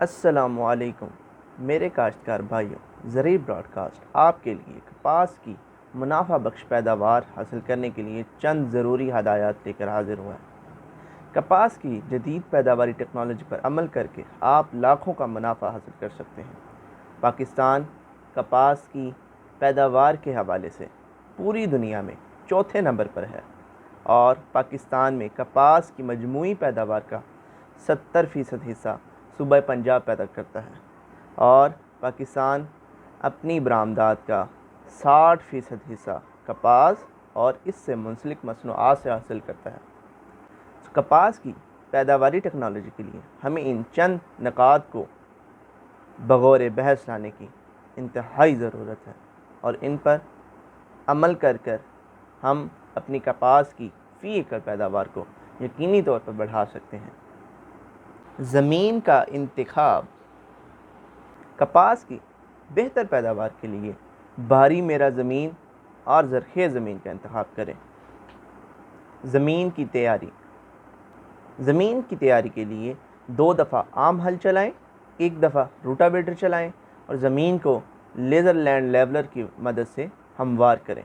السلام علیکم میرے کاشتکار بھائیوں، زرعی براڈ کاسٹ آپ کے لیے کپاس کی منافع بخش پیداوار حاصل کرنے کے لیے چند ضروری ہدایات لے کر حاضر ہوا ہے۔ کپاس کی جدید پیداواری ٹیکنالوجی پر عمل کر کے آپ لاکھوں کا منافع حاصل کر سکتے ہیں۔ پاکستان کپاس کی پیداوار کے حوالے سے پوری دنیا میں چوتھے نمبر پر ہے اور پاکستان میں کپاس کی مجموعی پیداوار کا 70% حصہ صوبہ پنجاب پیدا کرتا ہے اور پاکستان اپنی برآمدات کا 60% حصہ کپاس اور اس سے منسلک مصنوعات سے حاصل کرتا ہے۔ کپاس کی پیداواری ٹیکنالوجی کے لیے ہمیں ان چند نکات کو بغور بحث لانے کی انتہائی ضرورت ہے اور ان پر عمل کر ہم اپنی کپاس کی فی ایکڑ پیداوار کو یقینی طور پر بڑھا سکتے ہیں۔ زمین کا انتخاب۔ کپاس کی بہتر پیداوار کے لیے بھاری میرا زمین اور زرخیز زمین کا انتخاب کریں۔ زمین کی تیاری۔ زمین کی تیاری کے لیے 2 دفعہ عام ہل چلائیں، 1 دفعہ روٹاویٹر چلائیں اور زمین کو لیزر لینڈ لیولر کی مدد سے ہموار کریں۔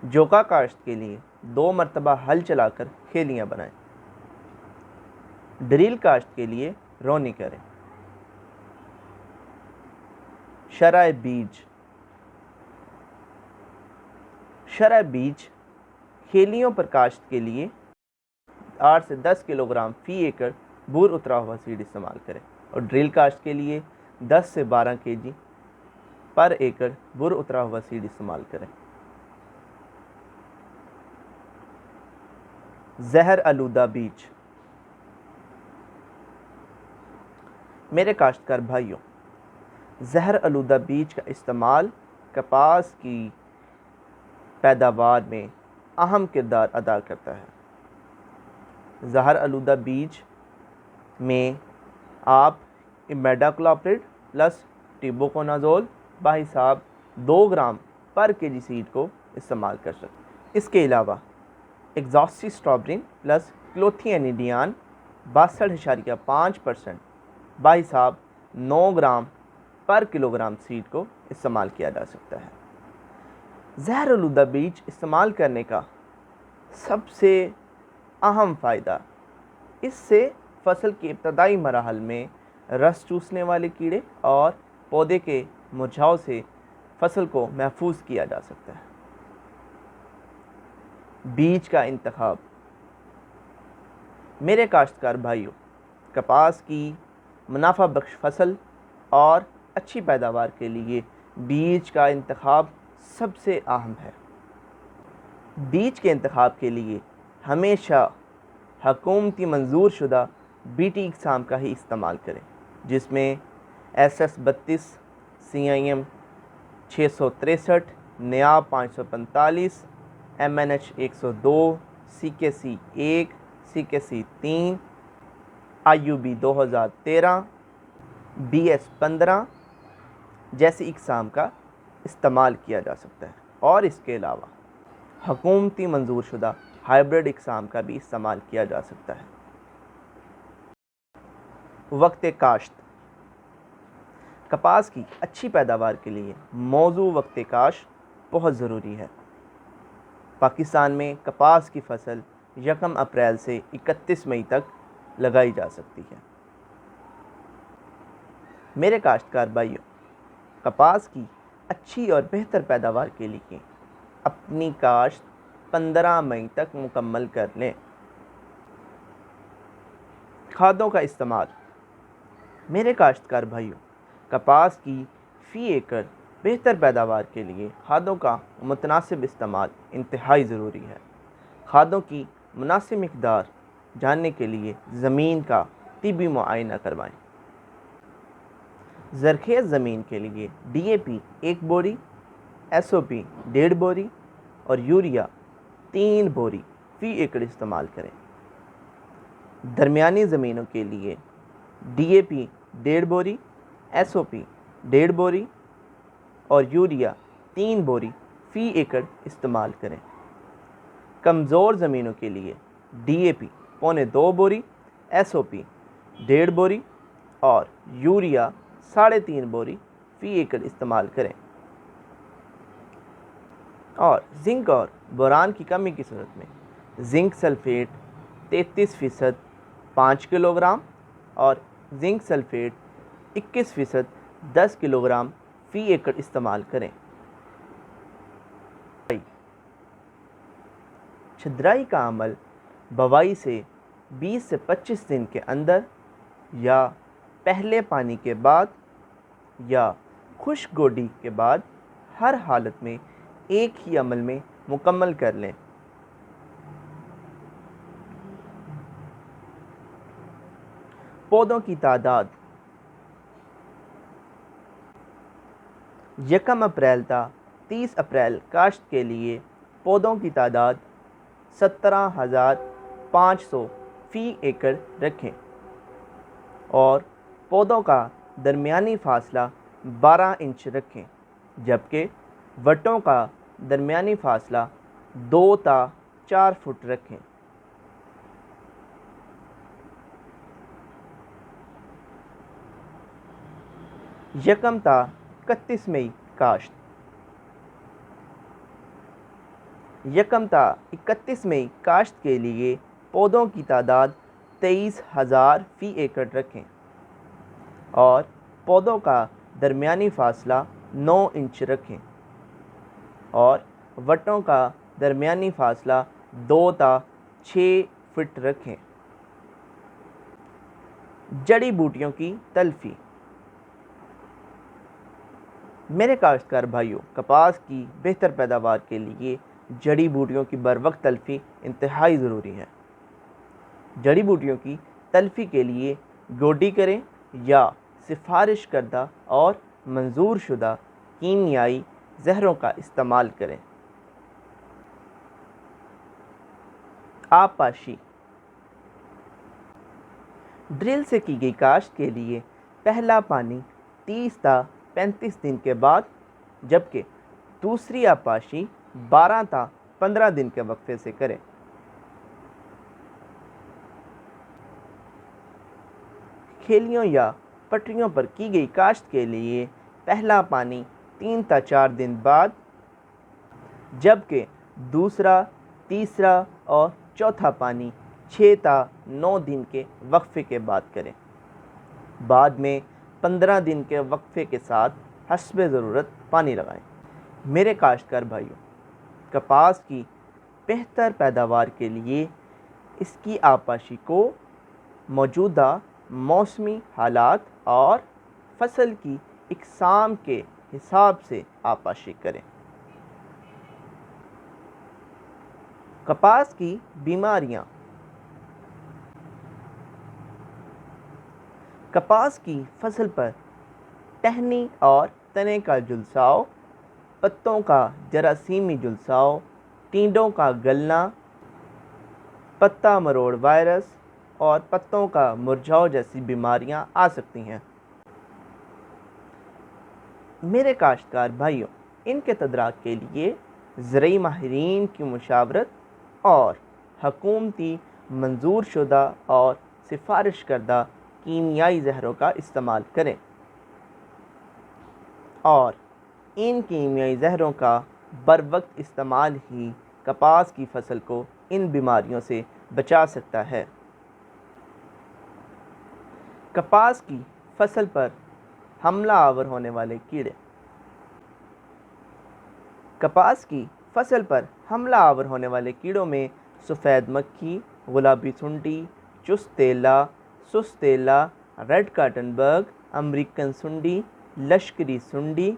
جوکا کاشت کے لیے 2 مرتبہ ہل چلا کر کھیلیاں بنائیں۔ ڈریل کاشت کے لیے رونی کریں۔ شرح بیج۔ شرح بیج کھیلیوں پر کاشت کے لیے 8 سے 10 کلو گرام فی ایکڑ بور اترا ہوا سیڈ استعمال کریں اور ڈریل کاشت کے لیے 10 سے 12 kg پر ایکڑ بور اترا ہوا سیڈ استعمال کریں۔ زہر آلودہ بیج۔ میرے کاشتکار بھائیوں، زہر آلودہ بیج کا استعمال کپاس کی پیداوار میں اہم کردار ادا کرتا ہے۔ زہر آلودہ بیج میں آپ امیڈاکلوپریڈ پلس ٹیبوکونازول بحساب 2 گرام پر kg سیڈ کو استعمال کر سکتے ہیں۔ اس کے علاوہ ایگزاسٹیسٹرابرین پلس کلوتھینیڈیان 62.5% بحساب 9 گرام پر کلو گرام سیڈ کو استعمال کیا جا سکتا ہے۔ زہر آلودہ بیج استعمال کرنے کا سب سے اہم فائدہ اس سے فصل کے ابتدائی مراحل میں رس چوسنے والے کیڑے اور پودے کے مرجھاؤ سے فصل کو محفوظ کیا جا سکتا ہے۔ بیج کا انتخاب۔ میرے کاشتکار بھائیوں، کپاس کی منافع بخش فصل اور اچھی پیداوار کے لیے بیج کا انتخاب سب سے اہم ہے۔ بیج کے انتخاب کے لیے ہمیشہ حکومتی منظور شدہ BT اقسام کا ہی استعمال کریں، جس میں SS32، CIM 663، نیاب 545، MNH 102، CKC 1، CKC 3، IUB 2013، BS 15 جیسی اقسام کا استعمال کیا جا سکتا ہے اور اس کے علاوہ حکومتی منظور شدہ ہائیبرڈ اقسام کا بھی استعمال کیا جا سکتا ہے۔ وقت کاشت۔ کپاس کی اچھی پیداوار کے لیے موزوں وقت کاشت بہت ضروری ہے۔ پاکستان میں کپاس کی فصل 1 اپریل سے 31 مئی تک لگائی جا سکتی ہے۔ میرے کاشتکار بھائیوں، کپاس کی اچھی اور بہتر پیداوار کے لیے اپنی کاشت 15 مئی تک مکمل کر لیں۔ کھادوں کا استعمال۔ میرے کاشتکار بھائیوں، کپاس کی فی ایکڑ بہتر پیداوار کے لیے کھادوں کا متناسب استعمال انتہائی ضروری ہے۔ کھادوں کی مناسب مقدار جاننے کے لیے زمین کا طبی معائنہ کروائیں۔ زرخیز زمین کے لیے DAP 1 بوری، SOP 1.5 بوری اور یوریا 3 بوری فی ایکڑ استعمال کریں۔ درمیانی زمینوں کے لیے DAP 1.5 بوری، SOP 1.5 بوری اور یوریا 3 بوری فی ایکڑ استعمال کریں۔ کمزور زمینوں کے لیے DAP 1.25 بوری، SOP 1.5 بوری اور یوریا 3.5 بوری فی ایکڑ استعمال کریں۔ اور زنک اور بوران کی کمی کی صورت میں زنک سلفیٹ 33% 5 کلو گرام اور زنک سلفیٹ 21% 10 کلو گرام فی ایکڑ استعمال کریں۔ چھدرائی کا عمل بوائی سے 20 سے 25 دن کے اندر یا پہلے پانی کے بعد یا خشک گوڈی کے بعد ہر حالت میں ایک ہی عمل میں مکمل کر لیں۔ پودوں کی تعداد 1 اپریل تا 30 اپریل کاشت کے لیے پودوں کی تعداد 17,500 فی ایکڑ رکھیں اور پودوں کا درمیانی فاصلہ 12 انچ رکھیں، جبکہ وٹوں کا درمیانی فاصلہ 2 تا 4 فٹ رکھیں۔ 1 تا 31 مئی کاشت۔ 1 تا 31 مئی کاشت کے لیے پودوں کی تعداد 23,000 فی ایکڑ رکھیں اور پودوں کا درمیانی فاصلہ 9 انچ رکھیں اور وٹوں کا درمیانی فاصلہ 2 تا 6 فٹ رکھیں۔ جڑی بوٹیوں کی تلفی۔ میرے کاشتکار بھائیوں، کپاس کی بہتر پیداوار کے لیے جڑی بوٹیوں کی بروقت تلفی انتہائی ضروری ہے۔ جڑی بوٹیوں کی تلفی کے لیے گوڈی کریں یا سفارش کردہ اور منظور شدہ کیمیائی زہروں کا استعمال کریں۔ آبپاشی۔ ڈرل سے کی گئی کاشت کے لیے پہلا پانی 30 تا 35 دن کے بعد، جبکہ دوسری آبپاشی 12 تا 15 دن کے وقفے سے کریں۔ کھیلیوں یا پٹریوں پر کی گئی کاشت کے لیے پہلا پانی 3 تا 4 دن بعد، جبکہ دوسرا، تیسرا اور چوتھا پانی 6 تا 9 دن کے وقفے کے بعد کریں۔ بعد میں 15 دن کے وقفے کے ساتھ حسب ضرورت پانی لگائیں۔ میرے کاشتکار بھائیوں، کپاس کی بہتر پیداوار کے لیے اس کی آبپاشی کو موجودہ موسمی حالات اور فصل کی اقسام کے حساب سے آبپاشی کریں۔ کپاس کی بیماریاں۔ کپاس کی فصل پر ٹہنی اور تنے کا جھلساؤ، پتوں کا جراثیمی جھلساؤ، ٹینڈوں کا گلنا، پتا مروڑ وائرس اور پتوں کا مرجھاؤ جیسی بیماریاں آ سکتی ہیں۔ میرے کاشتکار بھائیوں، ان کے تدارک کے لیے زرعی ماہرین کی مشاورت اور حکومتی منظور شدہ اور سفارش کردہ کیمیائی زہروں کا استعمال کریں اور ان کیمیائی زہروں کا بروقت استعمال ہی کپاس کی فصل کو ان بیماریوں سے بچا سکتا ہے۔ کپاس کی فصل پر حملہ آور ہونے والے کیڑے۔ کپاس کی فصل پر حملہ آور ہونے والے کیڑوں میں سفید مکھی، گلابی سنڈی، چست تیلا، سست تیلا، ریڈ کاٹن بگ، امریکن سنڈی، لشکری سنڈی،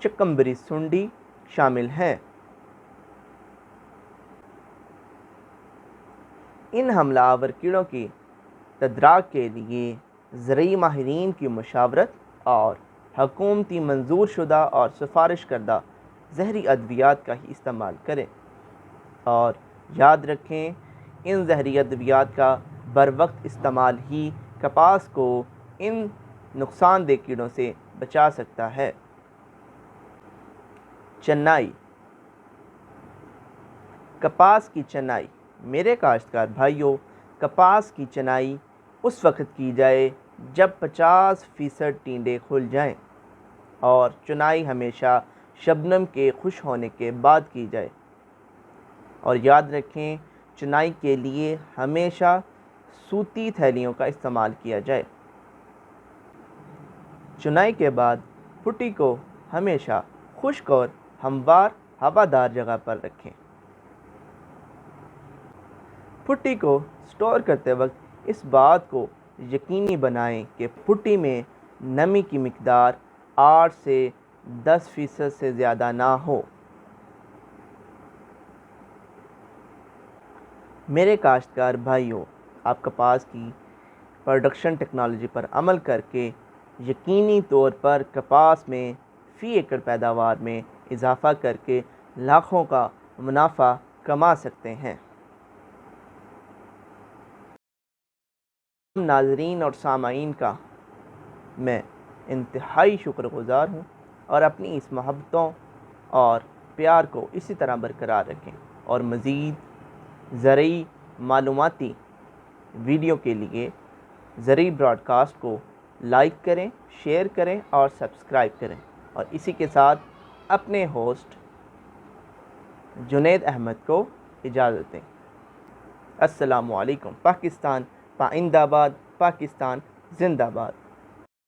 چکمبری سنڈی شامل ہیں۔ ان حملہ آور کیڑوں کی تدارک کے لیے زرعی ماہرین کی مشاورت اور حکومتی منظور شدہ اور سفارش کردہ زہری ادویات کا ہی استعمال کریں اور یاد رکھیں، ان زہری ادویات کا بروقت استعمال ہی کپاس کو ان نقصان دہ کیڑوں سے بچا سکتا ہے۔ چنائی۔ کپاس کی چنائی۔ میرے کاشتکار بھائیوں، کپاس کی چنائی اس وقت کی جائے جب 50% ٹینڈے کھل جائیں اور چنائی ہمیشہ شبنم کے خوش ہونے کے بعد کی جائے، اور یاد رکھیں چنائی کے لیے ہمیشہ سوتی تھیلیوں کا استعمال کیا جائے۔ چنائی کے بعد پٹی کو ہمیشہ خشک اور ہموار ہوادار جگہ پر رکھیں۔ پٹی کو سٹور کرتے وقت اس بات کو یقینی بنائیں کہ پٹی میں نمی کی مقدار 8 سے 10% سے زیادہ نہ ہو۔ میرے کاشتکار بھائیوں، آپ کپاس کی پروڈکشن ٹیکنالوجی پر عمل کر کے یقینی طور پر کپاس میں فی ایکڑ پیداوار میں اضافہ کر کے لاکھوں کا منافع کما سکتے ہیں۔ ناظرین اور سامعین کا میں انتہائی شکر گزار ہوں، اور اپنی اس محبتوں اور پیار کو اسی طرح برقرار رکھیں، اور مزید زرعی معلوماتی ویڈیو کے لیے زرعی براڈ کاسٹ کو لائک کریں، شیئر کریں اور سبسکرائب کریں، اور اسی کے ساتھ اپنے ہوسٹ جنید احمد کو اجازت دیں۔ السلام علیکم۔ پاکستان پائندہ باد، پاکستان زندہ باد۔